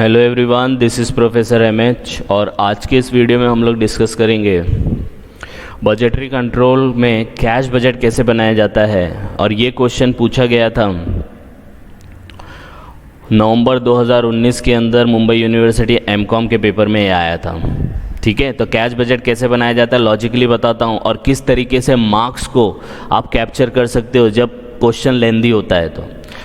Hello everyone, this is professor MH और आज के इस वीडियो में हम लोग डिस्कस करेंगे बजटरी कंट्रोल में कैश बजट कैसे बनाया जाता है। और ये क्वेश्चन पूछा गया था नवंबर 2019 के अंदर मुंबई यूनिवर्सिटी एमकॉम के पेपर में आया था। ठीक है, तो कैश बजट कैसे बनाया जाता है लॉजिकली बताता हूँ और किस तरीके से मार्क्स को आप कैप्चर कर सकते हो जब क्वेश्चन लेंदी होता है।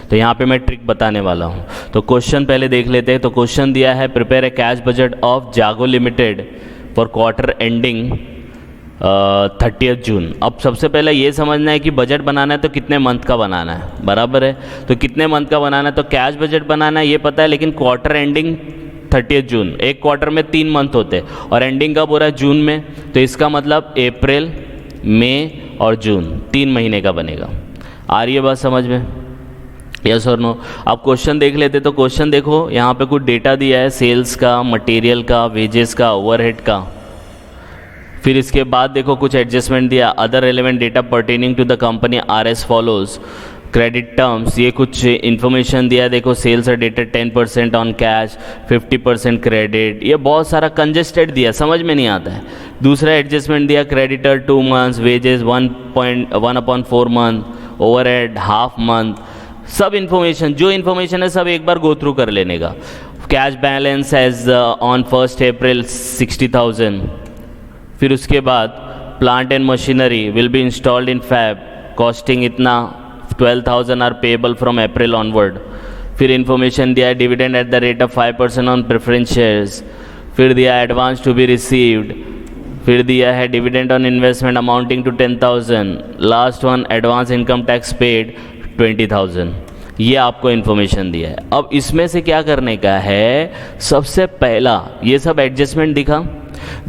तो यहाँ पे मैं ट्रिक बताने वाला हूँ। तो क्वेश्चन पहले देख लेते हैं। तो क्वेश्चन दिया है, prepare a cash budget of जागो लिमिटेड फॉर क्वार्टर एंडिंग 30 जून। अब सबसे पहले ये समझना है कि बजट बनाना है तो कितने मंथ का बनाना है, बराबर है। तो कितने मंथ का बनाना है, तो कैश बजट बनाना है ये पता है, लेकिन क्वार्टर एंडिंग 30 जून। एक क्वार्टर में 3 मंथ होते हैं और एंडिंग कब हो रहा है, जून में। तो इसका मतलब अप्रैल, मई और जून 3 महीने का बनेगा। आ रही है बात समझ में, यस और नो। अब क्वेश्चन देख लेते। तो क्वेश्चन देखो, यहाँ पे कुछ डेटा दिया है, सेल्स का, मटेरियल का, वेजेस का, ओवरहेड का। फिर इसके बाद देखो कुछ एडजस्टमेंट दिया, other relevant data pertaining to the company are as follows. Credit terms, ये कुछ इन्फॉर्मेशन दिया है। देखो sales are dated 10% on cash, 50% credit. ये बहुत सारा कंजेस्टेड दिया, समझ में नहीं आता है। दूसरा एडजस्टमेंट दिया, creditor 2 months, wages 1/4 month, overhead half month. सब इन्फॉर्मेशन, जो इन्फॉर्मेशन है सब एक बार गो थ्रू कर लेने का। Cash balance as on 1 April 60,000। फिर उसके बाद plant and machinery will be installed in Feb, costing इतना, 12,000 are payable from April onward. फिर इन्फॉर्मेशन दिया है, dividend at the rate of 5% on preference shares. फिर दिया एडवांस टू बी रिसीव्ड। फिर दिया है dividend on investment amounting to 10,000। Last one advance income tax paid 20,000। ये आपको इन्फॉर्मेशन दिया है। अब इसमें से क्या करने का है, सबसे पहला ये सब एडजस्टमेंट दिखा,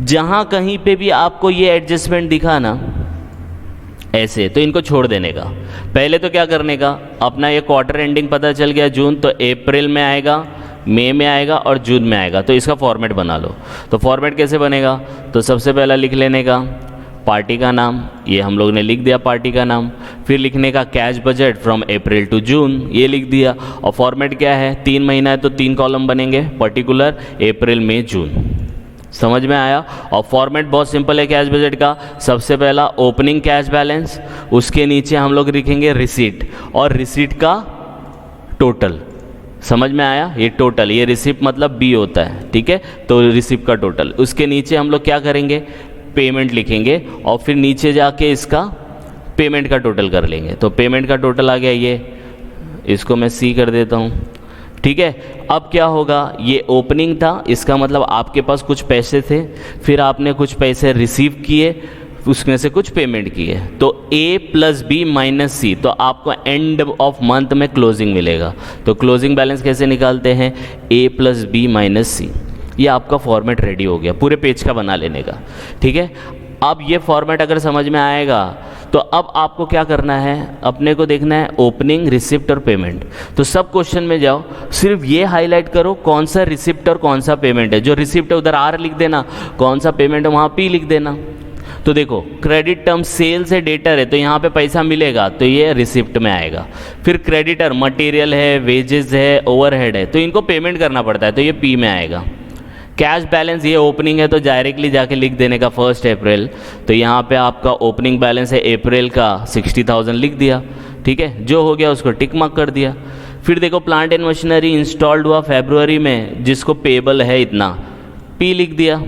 जहाँ कहीं पे भी आपको ये एडजस्टमेंट दिखा ना ऐसे, तो इनको छोड़ देने का। पहले तो क्या करने का, अपना ये क्वार्टर एंडिंग पता चल गया जून, तो अप्रैल में आएगा, मई में आएगा और जून में आएगा। तो इसका फॉर्मेट बना लो। तो फॉर्मेट कैसे बनेगा, तो सबसे पहला लिख लेने का पार्टी का नाम, ये हम लोग ने लिख दिया पार्टी का नाम। फिर लिखने का cash budget from April to June, ये लिख दिया। और फॉर्मेट क्या है, 3 महीना है तो 3 कॉलम बनेंगे, पर्टिकुलर अप्रैल मई जून। समझ में आया। और फॉर्मेट बहुत सिंपल है कैश बजट का। सबसे पहला ओपनिंग कैश बैलेंस, उसके नीचे हम लोग लिखेंगे रिसीट, और रिसीट का टोटल। समझ में आया, ये टोटल, ये रिसिप्ट मतलब बी होता है, ठीक है। तो रिसिप्ट का टोटल, उसके नीचे हम लोग क्या करेंगे, पेमेंट लिखेंगे और फिर नीचे जाके इसका पेमेंट का टोटल कर लेंगे। तो पेमेंट का टोटल आ गया, ये इसको मैं सी कर देता हूँ, ठीक है। अब क्या होगा, ये ओपनिंग था, इसका मतलब आपके पास कुछ पैसे थे, फिर आपने कुछ पैसे रिसीव किए, उसमें से कुछ पेमेंट किए। तो A + B - C, तो आपको एंड ऑफ मंथ में क्लोजिंग मिलेगा। तो क्लोजिंग बैलेंस कैसे निकालते हैं, A + B - C। ये आपका फॉर्मेट रेडी हो गया, पूरे पेज का बना लेने का, ठीक है। अब ये फॉर्मेट अगर समझ में आएगा तो अब आपको क्या करना है, अपने को देखना है ओपनिंग, रिसिप्ट और पेमेंट। तो सब क्वेश्चन में जाओ, सिर्फ ये हाईलाइट करो कौन सा रिसिप्ट और कौन सा पेमेंट है। जो रिसिप्ट है उधर R लिख देना, कौन सा पेमेंट है वहाँ P लिख देना। तो देखो क्रेडिट टर्म सेल्स है, डेटर है, तो यहाँ पे पैसा मिलेगा तो ये रिसिप्ट में आएगा। फिर क्रेडिटर मटेरियल है, वेजेस है, ओवरहेड है, तो इनको पेमेंट करना पड़ता है, तो ये P में आएगा। कैश बैलेंस, ये ओपनिंग है तो डायरेक्टली जाके लिख देने का 1 अप्रैल। तो यहाँ पे आपका ओपनिंग बैलेंस है अप्रैल का 60,000 लिख दिया, ठीक है। जो हो गया उसको टिक मार्क कर दिया। फिर देखो प्लांट एंड मशीनरी इंस्टॉल्ड हुआ फरवरी में, जिसको पेबल है इतना, P लिख दिया।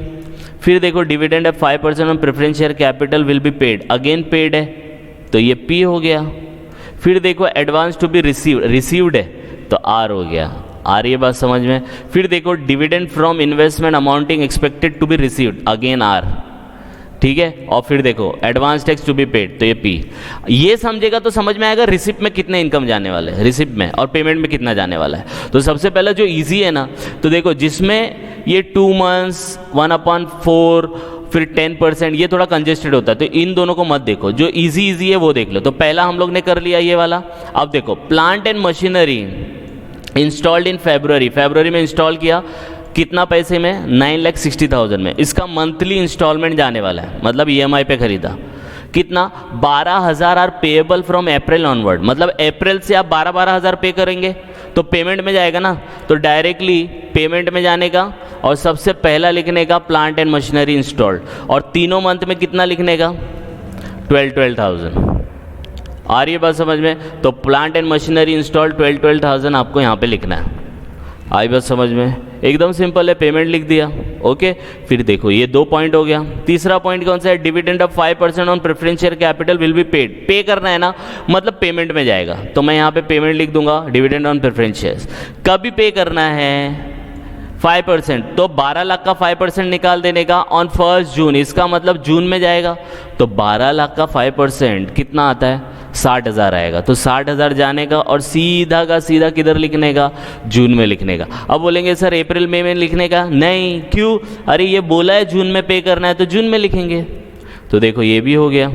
फिर देखो डिविडेंड है 5% on preference share capital will be paid, again paid है, तो ये P हो गया। फिर देखो एडवांस टू बी रिसीव्ड है, तो R हो गया। आ रही है बात समझ में। फिर देखो dividend from investment amounting expected to be received, again R, ठीक है। और फिर देखो advance tax to be paid, तो ये P। ये समझेगा तो समझ में आएगा रिसिप्ट में कितने इनकम जाने वाले हैं, रिसिप्ट में, और पेमेंट में कितना जाने वाला है। तो सबसे पहले जो इजी है ना, तो देखो जिसमें ये 2 मंथ्स, 1/4, फिर 10%, ये थोड़ा कंजेस्टेड होता है, तो इन दोनों को मत देखो, जो इजी है वो देख लो। तो पहला हम लोग ने कर लिया ये वाला। अब देखो plant and machinery installed in फरवरी में इंस्टॉल किया, कितना पैसे में, 9,60,000 में। इसका मंथली इंस्टॉलमेंट जाने वाला है, मतलब EMI पे खरीदा, कितना, 12,000 are payable from April onward. मतलब अप्रैल से आप 12,000 पे करेंगे तो पेमेंट में जाएगा ना, तो डायरेक्टली पेमेंट में जाने का और सबसे पहला लिखने का प्लांट एंड मशीनरी इंस्टॉल्ड, और तीनों मंथ में कितना लिखने का 12,000। आ रही है बात समझ में? तो प्लांट एंड मशीनरी इंस्टॉल्ड 12,000 आपको यहाँ पे लिखना है। आई बात समझ में? एकदम सिंपल है, पेमेंट लिख दिया। ओके, फिर देखो ये 2 पॉइंट हो गया। तीसरा पॉइंट कौन सा है? Dividend of 5% on preference share capital will be paid. पे करना है ना, मतलब पेमेंट में जाएगा, तो मैं यहाँ पे पेमेंट लिख दूंगा, डिविडेंड ऑन प्रेफरेंस शेयर्स। कभी पे करना है 5%, तो 12 लाख का 5% निकाल देने का ऑन 1 जून, इसका मतलब जून में जाएगा। तो 12 लाख का 5% कितना आता है? 60,000 आएगा। तो 60,000 जाने का और सीधा का सीधा किधर लिखने का? जून में लिखने का। अब बोलेंगे सर अप्रैल मई में लिखने का? नहीं, क्यों? अरे ये बोला है जून में पे करना है, तो जून में लिखेंगे। तो देखो ये भी हो गया।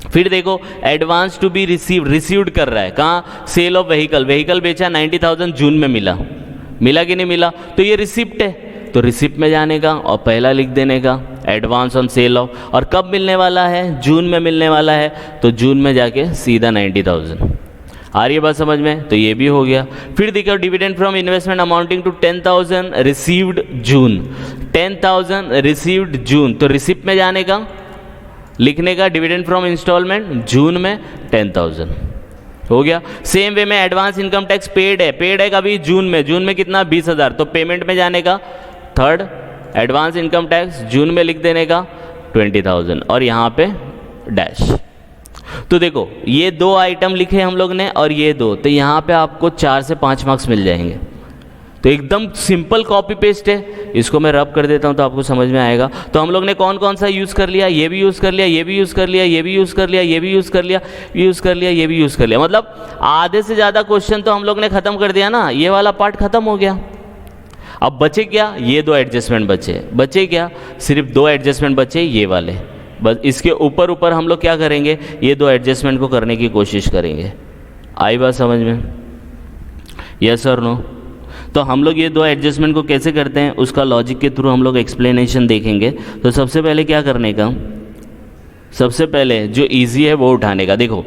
फिर देखो एडवांस टू बी रिसीव्ड कर रहा है, कहाँ? सेल ऑफ व्हीकल, व्हीकल बेचा 90,000 जून में मिला कि नहीं मिला? तो ये रिसिप्ट है, तो रिसिप्ट में जाने का और पहला लिख देने का एडवांस ऑन सेल ऑफ, और कब मिलने वाला है? जून में मिलने वाला है, तो जून में जाके सीधा 90,000। आ रही है बात समझ में? तो ये भी हो गया। फिर देखो dividend from investment amounting to 10,000 received June, 10,000 received June, तो रिसिप्ट में जाने का, लिखने का डिविडेंड फ्रॉम इंस्टॉलमेंट जून में 10,000 हो गया। सेम वे में एडवांस इनकम टैक्स पेड है कभी? जून में कितना? 20,000, तो पेमेंट में जाने का थर्ड एडवांस इनकम टैक्स जून में लिख देने का 20,000 और यहाँ पे डैश। तो देखो ये 2 आइटम लिखे हम लोग ने और ये 2, तो यहाँ पे आपको 4 से 5 मार्क्स मिल जाएंगे। तो एकदम सिंपल कॉपी पेस्ट है। इसको मैं रब कर देता हूँ तो आपको समझ में आएगा। तो हम लोग ने कौन कौन सा यूज़ कर लिया? ये भी यूज़ कर लिया, ये भी यूज़ कर लिया, ये भी यूज़ कर लिया, ये भी यूज़ कर लिया, ये भी यूज़ कर लिया। मतलब आधे से ज़्यादा क्वेश्चन तो हम लोग ने ख़त्म कर दिया ना, ये वाला पार्ट ख़त्म हो गया। अब बचे क्या? ये 2 एडजस्टमेंट बचे क्या? सिर्फ 2 एडजस्टमेंट बचे, ये वाले। बस इसके ऊपर हम लोग क्या करेंगे? ये 2 एडजस्टमेंट को करने की कोशिश करेंगे। आई बात समझ में? यस और नो? तो हम लोग ये 2 एडजस्टमेंट को कैसे करते हैं उसका लॉजिक के थ्रू हम लोग एक्सप्लेनेशन देखेंगे। तो सबसे पहले क्या करने का? सबसे पहले जो इजी है वो उठाने का। देखो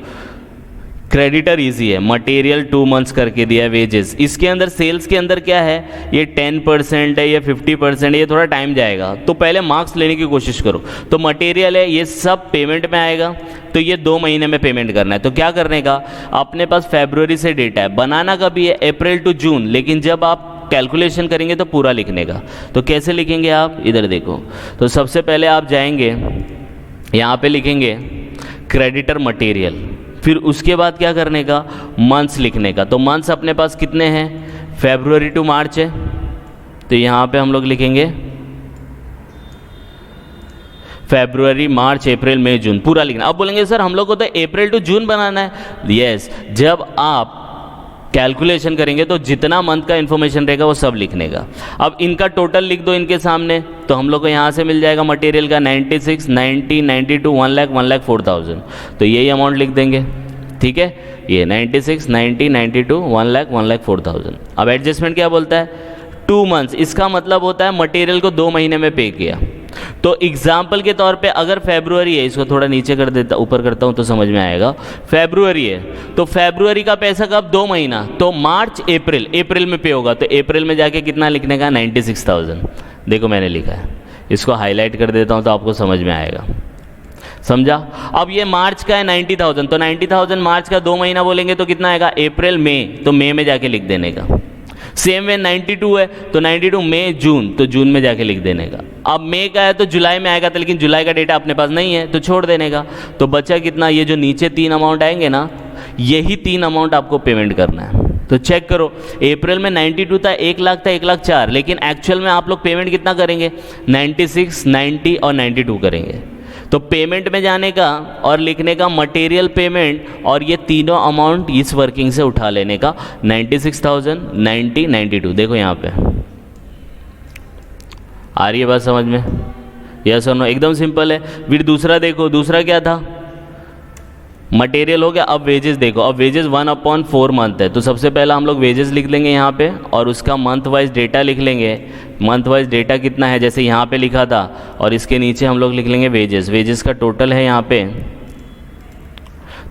क्रेडिटर इजी है, मटेरियल 2 मंथ्स करके दिया है, वेजेस। इसके अंदर सेल्स के अंदर क्या है? ये 10% है, ये 50% है, ये थोड़ा टाइम जाएगा। तो पहले मार्क्स लेने की कोशिश करो। तो मटेरियल है, ये सब पेमेंट में आएगा, तो ये 2 महीने में पेमेंट करना है। तो क्या करने का? अपने पास फरवरी से डेटा है, बनाना कभी है? अप्रैल टू जून, लेकिन जब आप कैलकुलेशन करेंगे तो पूरा लिखने का। तो कैसे लिखेंगे आप? इधर देखो। तो सबसे पहले आप जाएंगे, यहाँ पे लिखेंगे क्रेडिटर मटेरियल, फिर उसके बाद क्या करने का? मंथ्स लिखने का। तो मंथ्स अपने पास कितने हैं? फरवरी टू मार्च है, तो यहाँ पे हम लोग लिखेंगे फरवरी, मार्च, अप्रैल, मई, जून, पूरा लिखना। अब बोलेंगे सर हम लोग को तो अप्रैल टू जून बनाना है। यस, जब आप कैलकुलेशन करेंगे तो जितना मंथ का इन्फॉर्मेशन रहेगा वो सब लिखने का। अब इनका टोटल लिख दो इनके सामने, तो हम लोग को यहाँ से मिल जाएगा मटेरियल का 96, 90, 92, 1 लाख, 1,04,000। तो यही अमाउंट लिख देंगे, ठीक है? ये 96, 90, 92, 1 लाख, 1,04,000। अब एडजस्टमेंट क्या बोलता है? 2 मंथ्स, इसका मतलब होता है मटेरियल को 2 महीने में पे किया। तो एग्जाम्पल के तौर पे अगर फरवरी है, इसको थोड़ा नीचे कर देता, ऊपर करता हूँ तो समझ में आएगा। फरवरी है तो फरवरी का पैसा कब? 2 महीना, तो मार्च, अप्रैल में पे होगा। तो अप्रैल में जाके कितना लिखने का? 96,000। देखो मैंने लिखा है, इसको हाईलाइट कर देता हूँ तो आपको समझ में आएगा। समझा? अब ये मार्च का है 90,000, तो 90,000 मार्च का 2 महीना बोलेंगे तो कितना आएगा? अप्रैल, मई, तो मई में जाके लिख देने का। सेम वे 92 है तो 92 मई, जून, तो जून में जाके लिख देने का। अब मई का है तो जुलाई में आएगा, तो लेकिन जुलाई का डेटा अपने पास नहीं है तो छोड़ देने का। तो बचा कितना? ये जो नीचे 3 अमाउंट आएंगे ना, यही 3 अमाउंट आपको पेमेंट करना है। तो चेक करो, अप्रैल में 92 था, 1 लाख था, 1,04,000, लेकिन एक्चुअल में आप लोग पेमेंट कितना करेंगे? 96, 90 और 92 करेंगे। तो पेमेंट में जाने का और लिखने का मटेरियल पेमेंट, और ये तीनों अमाउंट इस वर्किंग से उठा लेने का 96,000, 90, 92। देखो यहाँ पे आ रही है बात समझ में? यस और नो? एकदम सिंपल है। फिर दूसरा देखो, दूसरा क्या था? मटेरियल हो गया। अब वेजेस देखो, अब वेजेस 1/4 मंथ है, तो सबसे पहला हम लोग वेजेस लिख लेंगे यहाँ पे और उसका मंथ वाइज डेटा लिख लेंगे। मंथ वाइज डेटा कितना है, जैसे यहाँ पे लिखा था, और इसके नीचे हम लोग लिख लेंगे वेजेस। वेजेस का टोटल है यहाँ पे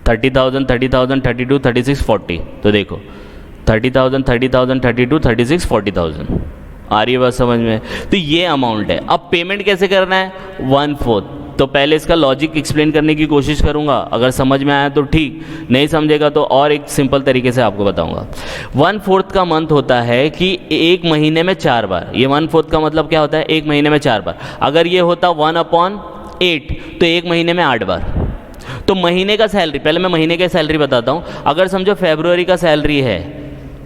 30,000, 30,000, 32, 36, 40। तो देखो 30,000, 30,000, 32, 36, 40,000। आ रही है बात समझ में? तो ये अमाउंट है। अब पेमेंट कैसे करना है? 1/4। तो पहले इसका लॉजिक एक्सप्लेन करने की कोशिश करूंगा, अगर समझ में आया तो ठीक, नहीं समझेगा तो और एक सिंपल तरीके से आपको बताऊंगा। 1/4 का मंथ होता है कि एक महीने में 4 बार। ये 1/4 का मतलब क्या होता है? एक महीने में 4 बार। अगर ये होता 1/8 तो एक महीने में 8 बार। तो महीने का सैलरी, पहले मैं महीने की सैलरी बताता हूँ। अगर समझो फरवरी का सैलरी है,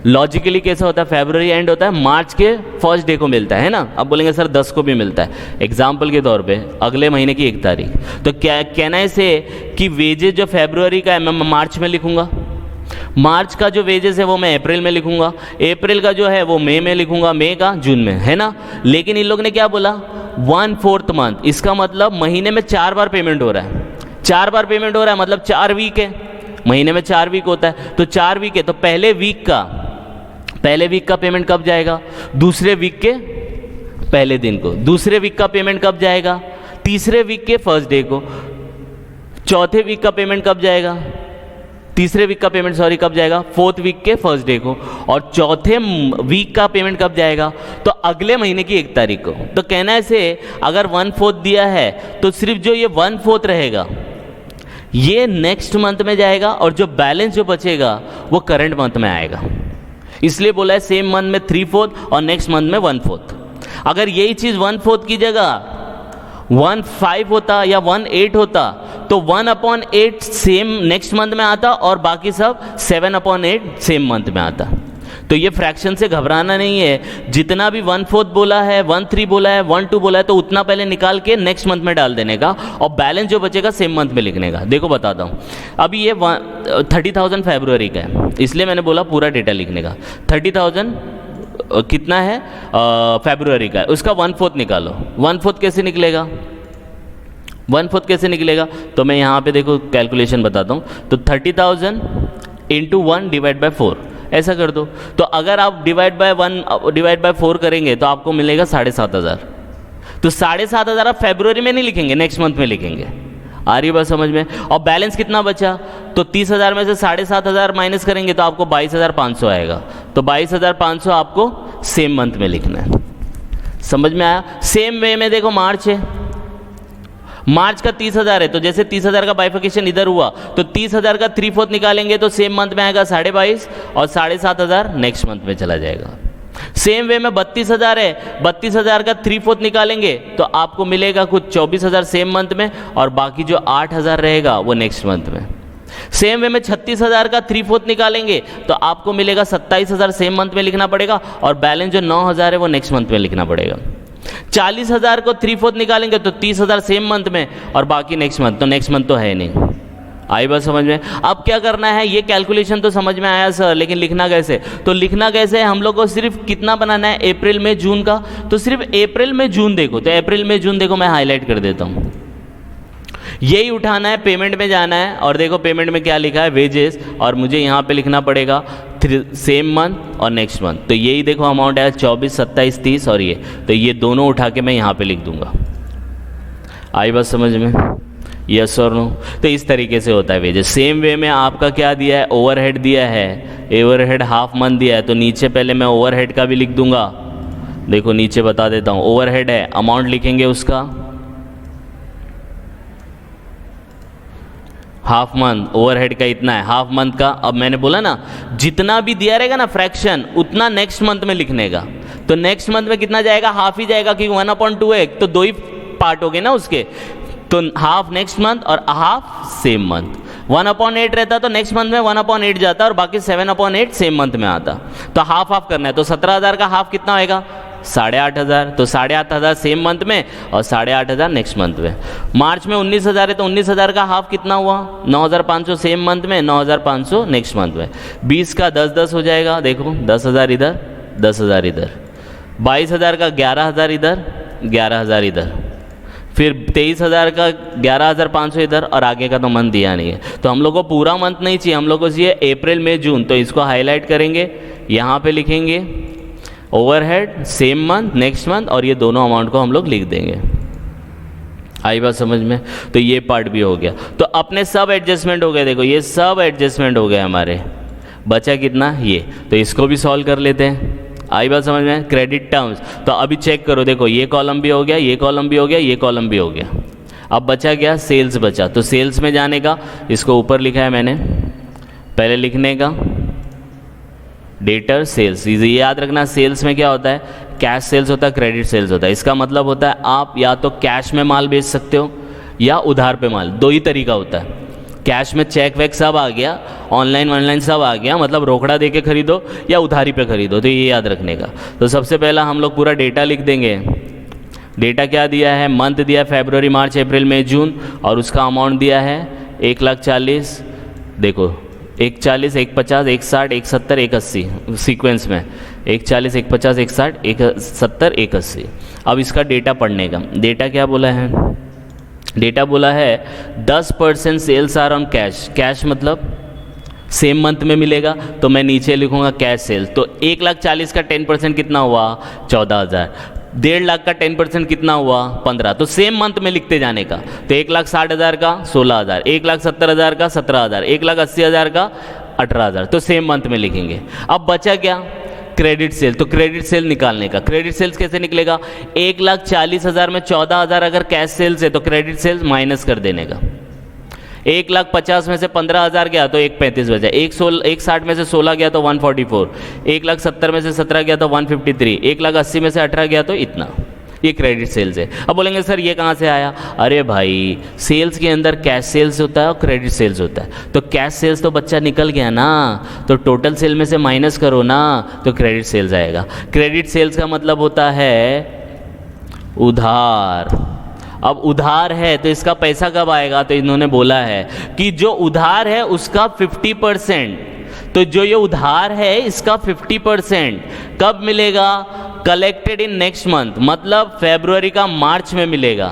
लॉजिकली कैसे होता है? फरवरी एंड होता है, मार्च के फर्स्ट डे को मिलता है ना। अब बोलेंगे सर 10 को भी मिलता है, एग्जाम्पल के तौर पे अगले महीने की 1 तारीख। तो क्या कहना है इसे कि वेजेस जो फरवरी का है मैं मार्च में लिखूंगा, मार्च का जो वेजेस है वो मैं अप्रैल में लिखूंगा, अप्रैल का जो है वो मई में लिखूंगा, मई का जून में, है ना। लेकिन इन लोग ने क्या बोला? 1/4 मंथ। इसका मतलब महीने में 4 बार पेमेंट हो रहा है। 4 बार पेमेंट हो रहा है मतलब 4 वीक है, महीने में 4 वीक होता है। तो 4 वीक है तो पहले वीक का पेमेंट कब जाएगा? दूसरे वीक के पहले दिन को। दूसरे वीक का पेमेंट कब जाएगा? तीसरे वीक के फर्स्ट डे को। चौथे वीक का पेमेंट कब जाएगा? तीसरे वीक का पेमेंट कब जाएगा? 4th वीक के फर्स्ट डे को। और चौथे वीक का पेमेंट कब जाएगा? तो अगले महीने की 1 तारीख को। तो कहना है से अगर 1/4 दिया है तो सिर्फ जो ये 1/4 रहेगा ये नेक्स्ट मंथ में जाएगा, और जो बैलेंस जो बचेगा वो करंट मंथ में आएगा। इसलिए बोला है सेम मंथ में 3/4 और नेक्स्ट मंथ में 1/4। अगर यही चीज 1/4 की जगह 1/5 होता या 1/8 होता तो 1/8 सेम नेक्स्ट मंथ में आता और बाकी सब 7/8 सेम मंथ में आता। तो ये फ्रैक्शन से घबराना नहीं है। जितना भी 1/4 बोला है, 1/3 बोला है, 1/2 बोला है, तो उतना पहले निकाल के नेक्स्ट मंथ में डाल देने का, और बैलेंस जो बचेगा सेम मंथ में लिखने का। देखो बताता हूँ। अभी ये 30,000 फरवरी का है, इसलिए मैंने बोला पूरा डेटा लिखने का। 30,000 कितना है फरवरी का है, उसका 1/4 निकालो। 1/4 कैसे निकलेगा? 1/4 कैसे निकलेगा? तो मैं यहाँ पे देखो कैलकुलेशन बताता हूँ। तो 30,000 इंटू 1 डिवाइड बाई 4 ऐसा कर दो। तो अगर आप डिवाइड बाय 4 करेंगे तो आपको मिलेगा 7,500। तो 7,500 आप फरवरी में नहीं लिखेंगे, नेक्स्ट मंथ में लिखेंगे। आ रही बात समझ में? और बैलेंस कितना बचा? तो 30,000 में से 7,500 माइनस करेंगे तो आपको 22,500 आएगा। तो 22,500 आपको सेम मंथ में लिखना है। समझ में आया? सेम वे में देखो मार्च है, मार्च का 30,000 है, तो जैसे 30,000 का बाइफिकेशन इधर हुआ तो 30,000 का 3/4 निकालेंगे तो सेम मंथ में आएगा 22,500 और 7,500 नेक्स्ट मंथ में चला जाएगा। सेम वे में 32,000 है, 32,000 का 3/4 निकालेंगे तो आपको मिलेगा कुछ 24,000 सेम मंथ में, और बाकी जो 8,000 रहेगा वो नेक्स्ट मंथ में। सेम वे में 36,000 का 3/4 निकालेंगे तो आपको मिलेगा 27,000 सेम मंथ में लिखना पड़ेगा, और बैलेंस जो 9,000 है वो नेक्स्ट मंथ में लिखना पड़ेगा। 40,000 को 3/4 निकालेंगे तो 30,000 सेम मंथ में, और बाकी नेक्स्ट मंथ। तो नेक्स्ट मंथ तो है नहीं। आई बात समझ में? अब क्या करना है? ये कैलकुलेशन तो समझ में आया सर, लेकिन लिखना कैसे? तो लिखना कैसे है? हम लोग को सिर्फ कितना बनाना है? अप्रैल में जून का। तो सिर्फ अप्रैल में जून देखो। तो अप्रैल में जून देखो, मैं हाईलाइट कर देता हूँ। यही उठाना है, पेमेंट में जाना है, और देखो पेमेंट में क्या लिखा है? वेजेस। और मुझे यहाँ पे लिखना पड़ेगा सेम मंथ और नेक्स्ट मंथ। तो यही देखो अमाउंट है 24, 27, 30 और ये। तो ये दोनों उठा के मैं यहाँ पे लिख दूंगा। आई बात समझ में? यस और नो? तो इस तरीके से होता है वेजेस। सेम वे में आपका क्या दिया है? ओवरहेड दिया है। ओवरहेड हाफ मंथ दिया है, तो नीचे पहले मैं ओवरहेड का भी लिख दूंगा। देखो नीचे बता देता हूँ। ओवरहेड है, अमाउंट लिखेंगे उसका हाफ मंथ। ओवरहेड का इतना है हाफ मंथ का। अब मैंने बोला ना, जितना भी दिया रहेगा ना फ्रैक्शन, उतना नेक्स्ट मंथ में लिखने का। तो नेक्स्ट मंथ में कितना जाएगा? हाफ ही जाएगा, क्योंकि 1/2 है, तो 2 ही पार्ट हो गए ना उसके। तो हाफ नेक्स्ट मंथ और हाफ सेम मंथ। 1/8 रहता तो नेक्स्ट मंथ में 1/8 जाता और बाकी 7/8 सेम मंथ में आता। तो हाफ हाफ करना है। तो 17,000 का हाफ कितना होएगा? 8,500। तो 8,500 सेम मंथ में और 8,500 नेक्स्ट मंथ में। मार्च में 19,000 है, तो 19,000 का हाफ कितना हुआ? 9,500 सेम मंथ में, 9,500 नेक्स्ट मंथ में। 20 का 10-10 हो जाएगा। देखो 10,000 इधर, 10,000 इधर। 22,000 का 11,000 इधर, 11,000 इधर। फिर 23,000 का 11,500 इधर, और आगे का तो मंथ दिया नहीं है। तो हम लोग को पूरा मंथ नहीं चाहिए, हम लोग को चाहिए अप्रैल मई जून। तो इसको हाईलाइट करेंगे, यहाँ पे लिखेंगे overhead same month next month, और ये दोनों अमाउंट को हम लोग लिख देंगे। आई बात समझ में? तो ये पार्ट भी हो गया। तो अपने सब एडजस्टमेंट हो गए। देखो ये सब एडजस्टमेंट हो गए हमारे। बचा कितना ये, तो इसको भी सॉल्व कर लेते हैं। आई बात समझ में? क्रेडिट टर्म्स, तो अभी चेक करो, देखो ये कॉलम भी हो गया, ये कॉलम भी हो गया, ये कॉलम भी हो गया। अब बचा क्या? सेल्स बचा। तो सेल्स में जाने का, इसको ऊपर लिखा है मैंने, पहले लिखने का डेटर सेल्स। ये याद रखना, सेल्स में क्या होता है? कैश सेल्स होता है, क्रेडिट सेल्स होता है। इसका मतलब होता है आप या तो कैश में माल बेच सकते हो या उधार पे माल, दो ही तरीका होता है। कैश में चेक वेक सब आ गया, ऑनलाइन सब आ गया, मतलब रोकड़ा दे के खरीदो या उधारी पे खरीदो, तो ये याद रखने का। तो सबसे पहला हम लोग पूरा डेटा लिख देंगे। डेटा क्या दिया है? मंथ दिया है फरवरी, मार्च, अप्रैल, मई, जून, और उसका अमाउंट दिया है 1,40,000। देखो 1,40,000, 1,50,000, 1,60,000, 1,70,000, 1,80,000 सीक्वेंस में, 1,40,000, 1,50,000, 1,60,000, 1,70,000, 1,80,000। अब इसका डेटा पढ़ने का, डेटा क्या बोला है? डेटा बोला है 10% sales are on cash. Cash मतलब सेम मंथ में मिलेगा, तो मैं नीचे लिखूंगा कैश सेल्स। तो 1,40,000 का 10% कितना हुआ? 14,000। 1.5 लाख का 10% कितना हुआ? 15। तो सेम मंथ में लिखते जाने का। तो 1,60,000 का 16,000, 1,70,000 का 17,000, 1,80,000 का 18,000, तो सेम मंथ में लिखेंगे। अब बचा क्या? Credit sale. तो क्रेडिट सेल निकालने का, क्रेडिट सेल्स कैसे निकलेगा? 1,40,000 में 14,000 अगर कैश सेल्स है तो क्रेडिट सेल्स माइनस कर देने का। 1,50,000 में से 15,000 गया तो 1,35 बचा, 1,60 में से 16 गया तो 144, 1,70,000 में से 17 गया तो 153, 1,80,000 में से 18 गया तो इतना। ये क्रेडिट सेल्स है। अब बोलेंगे सर ये कहाँ से आया? अरे भाई, सेल्स के अंदर कैश सेल्स होता है और क्रेडिट सेल्स होता है। तो कैश सेल्स तो बच्चा निकल गया ना, तो टोटल सेल में से माइनस करो ना, तो क्रेडिट सेल्स आएगा। क्रेडिट सेल्स का मतलब होता है उधार। अब उधार है तो इसका पैसा कब आएगा? तो इन्होंने बोला है कि जो उधार है उसका 50%, तो जो ये उधार है इसका 50% कब मिलेगा? कलेक्टेड इन नेक्स्ट मंथ, मतलब फरवरी का मार्च में मिलेगा,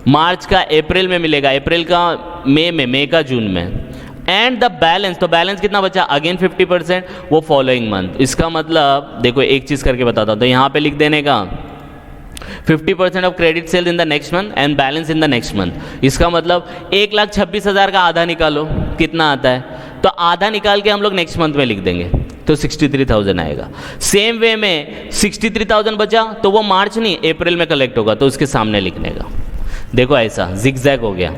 मार्च का अप्रैल में मिलेगा, अप्रैल का मई में, मई का जून में। एंड द बैलेंस, तो बैलेंस कितना बचा? अगेन 50%, वो फॉलोइंग मंथ। इसका मतलब देखो एक चीज़ करके बताता हूँ, तो यहाँ पे लिख देने का 50% of credit sale in the next month and balance in the next month. इसका मतलब 1,26,000 का आधा निकालो, कितना आता है? तो आधा निकाल के हम लोग नेक्स्ट मंथ में लिख देंगे, तो 63,000 आएगा। सेम वे में 63,000 बचा तो वो मार्च नहीं अप्रैल में कलेक्ट होगा, तो उसके सामने लिखने का। देखो ऐसा जिगजैग हो गया,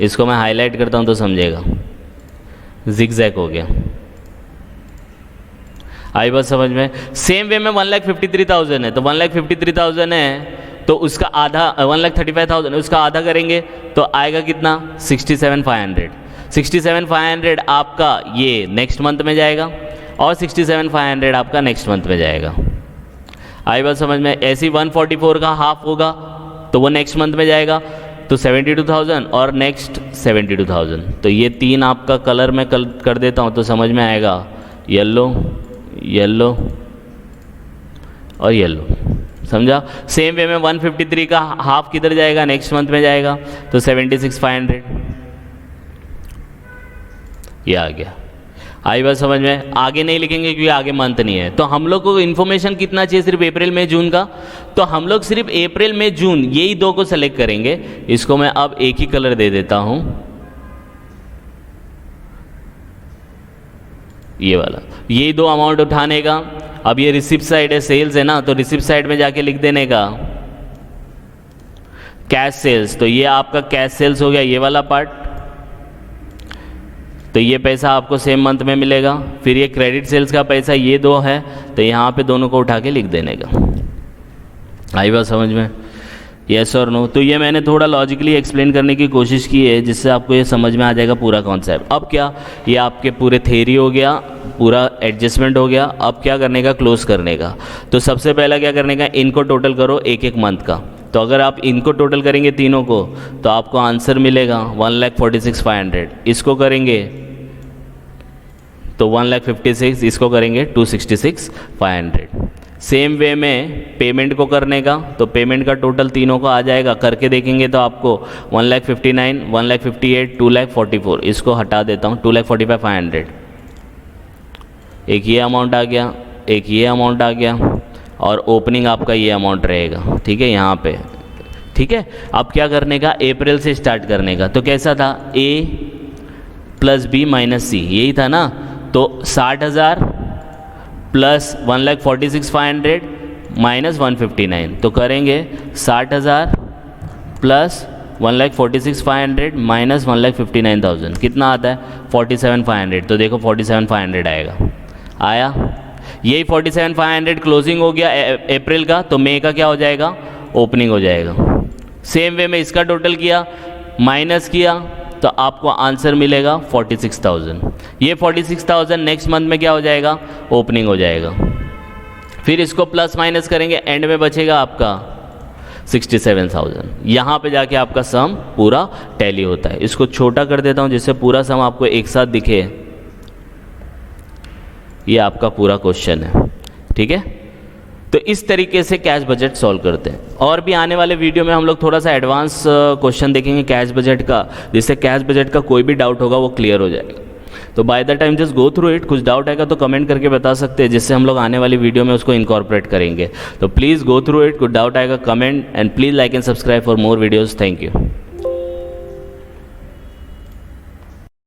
इसको मैं हाईलाइट करता हूँ तो समझेगा। जिगजैग हो गया, आई बात समझ में? सेम वे में 1,53,000 है, तो 1,53,000 है तो उसका आधा, 1,35,000 है, उसका आधा करेंगे तो आएगा कितना? 67,500। 67,500 आपका ये नेक्स्ट मंथ में जाएगा और 67,500 आपका नेक्स्ट मंथ में जाएगा। आई बात समझ में? ऐसी 144 का हाफ होगा तो वो नेक्स्ट मंथ में जाएगा, तो 72,000 और नेक्स्ट 72,000। तो ये तीन आपका कलर में कर देता हूँ तो समझ में आएगा, येलो, येलो और येलो। समझा? सेम वे में 153 का हाफ किधर जाएगा? नेक्स्ट मंथ में जाएगा, तो 76,500 ये आ गया। आई बात समझ में? आगे नहीं लिखेंगे क्योंकि आगे मंथ नहीं है। तो हम लोग को इन्फॉर्मेशन कितना चाहिए? सिर्फ अप्रैल मई जून का। तो हम लोग सिर्फ अप्रैल मई जून यही दो को सेलेक्ट करेंगे। इसको मैं अब एक ही कलर दे देता हूं, ये वाला। ये दो अमाउंट उठाने का। अब ये रिसिप्ट साइड है, सेल्स है ना, तो रिसिप्ट साइड में जाके लिख देने का कैश सेल्स। तो ये आपका कैश सेल्स हो गया, ये वाला पार्ट। तो ये पैसा आपको सेम मंथ में मिलेगा। फिर ये क्रेडिट सेल्स का पैसा, ये दो है, तो यहाँ पे दोनों को उठा के लिख देने का। आई बात समझ में? यस और नो? तो ये मैंने थोड़ा लॉजिकली एक्सप्लेन करने की कोशिश की है जिससे आपको ये समझ में आ जाएगा पूरा कॉन्सेप्ट। अब क्या, ये आपके पूरे थ्योरी हो गया, पूरा एडजस्टमेंट हो गया। अब क्या करने का? क्लोज करने का। तो सबसे पहला क्या करने का? इनको टोटल करो एक एक मंथ का। तो अगर आप इनको टोटल करेंगे तीनों को तो आपको आंसर मिलेगा 1,46,500। इसको करेंगे तो 1,56,000, इसको करेंगे 266,500। सेम वे में पेमेंट को करने का, तो पेमेंट का टोटल तीनों का आ जाएगा। करके देखेंगे तो आपको 1,59,000, 1,58,000, 2,44,000। इसको हटा देता हूँ, 2,45,500। एक ये अमाउंट आ गया, एक ये अमाउंट आ गया, और ओपनिंग आपका ये अमाउंट रहेगा। ठीक है, यहाँ पे। ठीक है, अब क्या करने का? अप्रैल से स्टार्ट करने का। तो कैसा था? A + B - C, यही था ना। तो 60,000 प्लस 1,46,500 माइनस 159, तो करेंगे 60,000 प्लस 1,46,500 माइनस 1,59,000 कितना आता है 47,500। तो देखो 47,500 आया। यही 47,500 क्लोजिंग हो गया अप्रैल का, तो मई का क्या हो जाएगा ओपनिंग हो जाएगा। सेम वे में इसका टोटल किया माइनस किया तो आपको आंसर मिलेगा 46,000। ये 46,000 नेक्स्ट मंथ में क्या हो जाएगा ओपनिंग हो जाएगा। फिर इसको प्लस माइनस करेंगे, एंड में बचेगा आपका 67,000। यहाँ पे जाके आपका सम पूरा टैली होता है। इसको छोटा कर देता हूँ जिससे पूरा सम आपको एक साथ दिखे। ये आपका पूरा क्वेश्चन है, ठीक है। तो इस तरीके से कैश बजट सॉल्व करते हैं। और भी आने वाले वीडियो में हम लोग थोड़ा सा एडवांस क्वेश्चन देखेंगे कैश बजट का, जिससे कैश बजट का कोई भी डाउट होगा वो क्लियर हो जाएगा। तो by the time just go through it. कुछ डाउट आएगा तो कमेंट करके बता सकते हैं, जिससे हम लोग आने वाली वीडियो में उसको इनकॉर्पोरेट करेंगे। तो प्लीज़ गो थ्रू इट। कुछ डाउट आएगा comment, and please like and subscribe for more videos. Thank you.